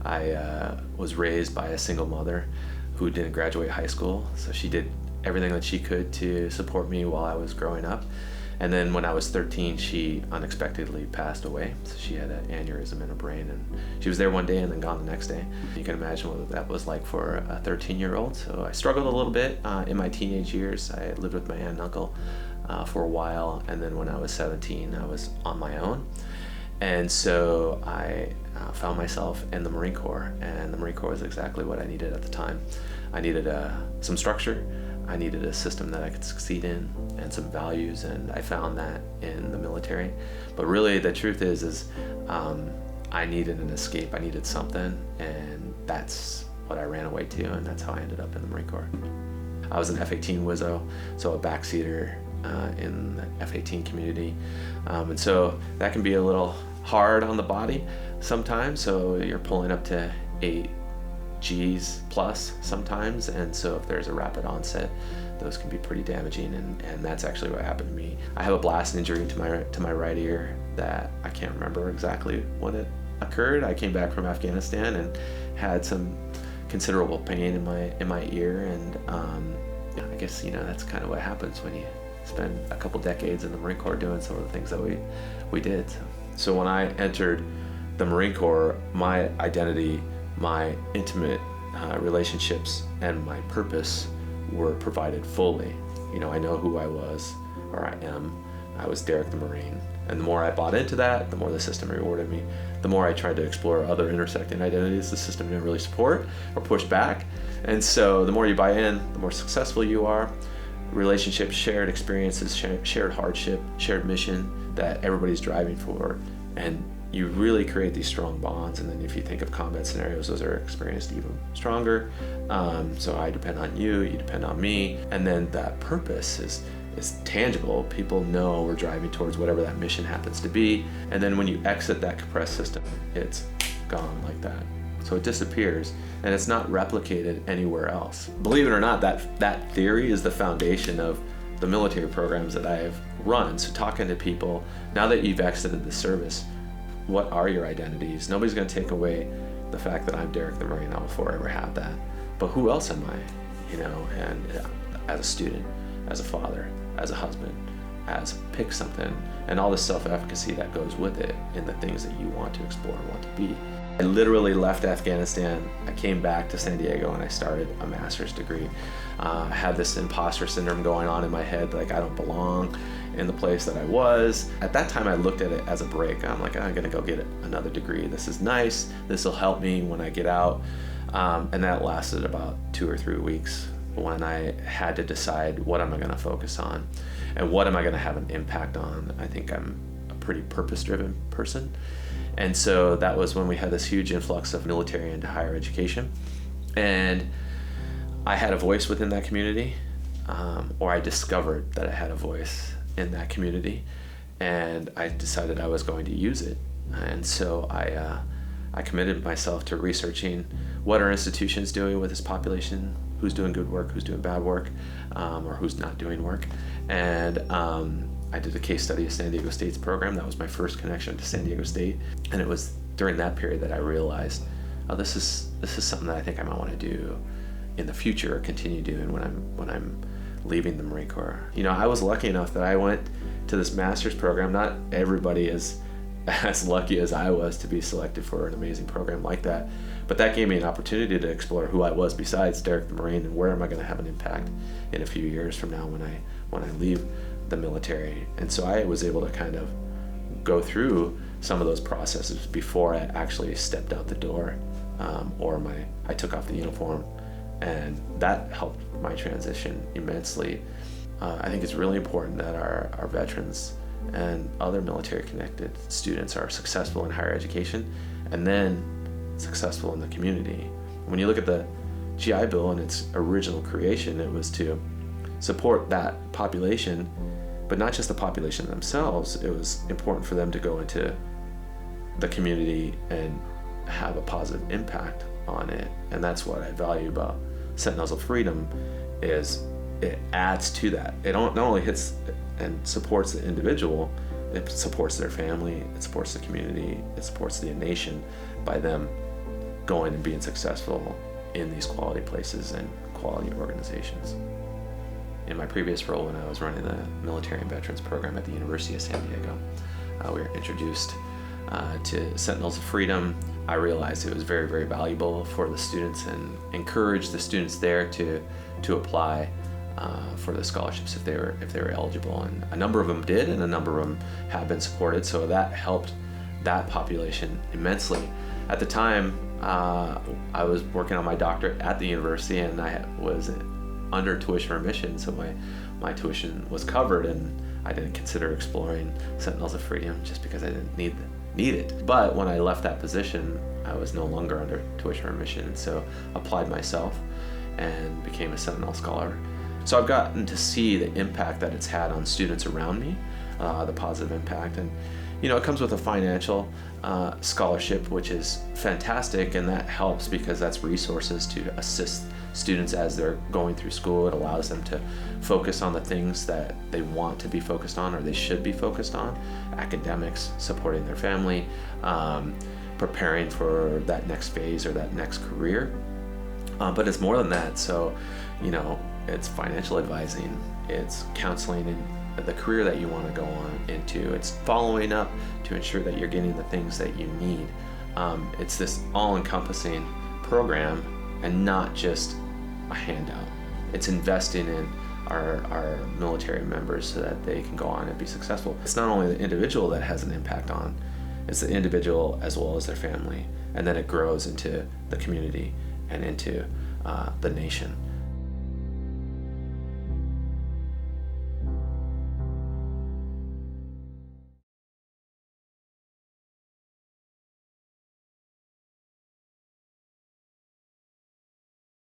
I was raised by a single mother who didn't graduate high school, so she did everything that she could to support me while I was growing up. And then when I was 13, she unexpectedly passed away. So she had an aneurysm in her brain, and she was there one day and then gone the next day. You can imagine what that was like for a 13-year-old. So I struggled a little bit in my teenage years. I lived with my aunt and uncle for a while, and then when I was 17, I was on my own. And so I found myself in the Marine Corps, and the Marine Corps was exactly what I needed at the time. I needed some structure. I needed a system that I could succeed in and some values, and I found that in the military. But really the truth is I needed an escape. I needed something, and that's what I ran away to, and that's how I ended up in the Marine Corps. I was an F-18 Wizzo, so a backseater in the F-18 community. And so that can be a little hard on the body sometimes, so you're pulling up to 8 Gs plus sometimes, and so if there's a rapid onset, those can be pretty damaging, and that's actually what happened to me. I have a blast injury to my right ear that I can't remember exactly when it occurred. I came back from Afghanistan and had some considerable pain in my ear, and I guess that's kind of what happens when you spend a couple decades in the Marine Corps doing some of the things that we did. So when I entered the Marine Corps, my identity, my intimate relationships, and my purpose were provided fully. I know who I was, or I am. I was Derek the Marine. And the more I bought into that, the more the system rewarded me. The more I tried to explore other intersecting identities, the system didn't really support or push back. And so the more you buy in, the more successful you are. Relationships, shared experiences, shared hardship, shared mission that everybody's driving for. And you really create these strong bonds, and then if you think of combat scenarios, those are experienced even stronger. So I depend on you, you depend on me, and then that purpose is tangible. People know we're driving towards whatever that mission happens to be, and then when you exit that compressed system, it's gone like that. So it disappears, and it's not replicated anywhere else. Believe it or not, that theory is the foundation of the military programs that I have run. So talking to people, now that you've exited the service, what are your identities? Nobody's going to take away the fact that I'm Derek the Marine. I will forever have that. But who else am I? And as a student, as a father, as a husband, as pick something, and all the self-efficacy that goes with it in the things that you want to explore and want to be. I literally left Afghanistan. I came back to San Diego and I started a master's degree. I had this imposter syndrome going on in my head, like I don't belong in the place that I was. At that time, I looked at it as a break. I'm like, I'm gonna go get another degree. This is nice. This will help me when I get out. And that lasted about 2 or 3 weeks when I had to decide what am I gonna focus on and what am I gonna have an impact on. I think I'm a pretty purpose-driven person. And so that was when we had this huge influx of military into higher education. And I had a voice within that community, or I discovered that I had a voice in that community, and I decided I was going to use it. And so I committed myself to researching what are institutions doing with this population, who's doing good work, who's doing bad work, or who's not doing work. And I did a case study of San Diego State's program. That was my first connection to San Diego State, and it was during that period that I realized, oh, this is something that I think I might want to do in the future, or continue doing when I'm leaving the Marine Corps. I was lucky enough that I went to this master's program. Not everybody is as lucky as I was to be selected for an amazing program like that, but that gave me an opportunity to explore who I was besides Derek the Marine, and where am I going to have an impact in a few years from now when I leave the military. And so I was able to kind of go through some of those processes before I actually stepped out the door, or I took off the uniform, and that helped my transition immensely. I think it's really important that our veterans and other military connected students are successful in higher education and then successful in the community. When you look at the GI Bill and its original creation, it was to support that population, but not just the population themselves. It was important for them to go into the community and have a positive impact on it. And that's what I value about Sentinels of Freedom, is it adds to that. It not only hits and supports the individual, it supports their family, it supports the community, it supports the nation by them going and being successful in these quality places and quality organizations. In my previous role, when I was running the military and veterans program at the University of San Diego, we were introduced to Sentinels of Freedom. I realized it was very, very valuable for the students and encouraged the students there to apply for the scholarships if they were eligible. And a number of them did, and a number of them have been supported. So that helped that population immensely. At the time, I was working on my doctorate at the university, and I was under tuition remission, so my tuition was covered, and I didn't consider exploring Sentinels of Freedom just because I didn't need it. But when I left that position, I was no longer under tuition remission, so applied myself and became a Sentinel scholar. So I've gotten to see the impact that it's had on students around me, the positive impact. And it comes with a financial scholarship, which is fantastic, and that helps because that's resources to assist students as they're going through school. It allows them to focus on the things that they want to be focused on or they should be focused on: academics, supporting their family, preparing for that next phase or that next career. But it's more than that. So, it's financial advising, it's counseling in the career that you want to go on into, it's following up to ensure that you're getting the things that you need. It's this all-encompassing program and not just a handout. It's investing in our military members so that they can go on and be successful. It's not only the individual that has an impact on, it's the individual as well as their family, and then it grows into the community and into the nation.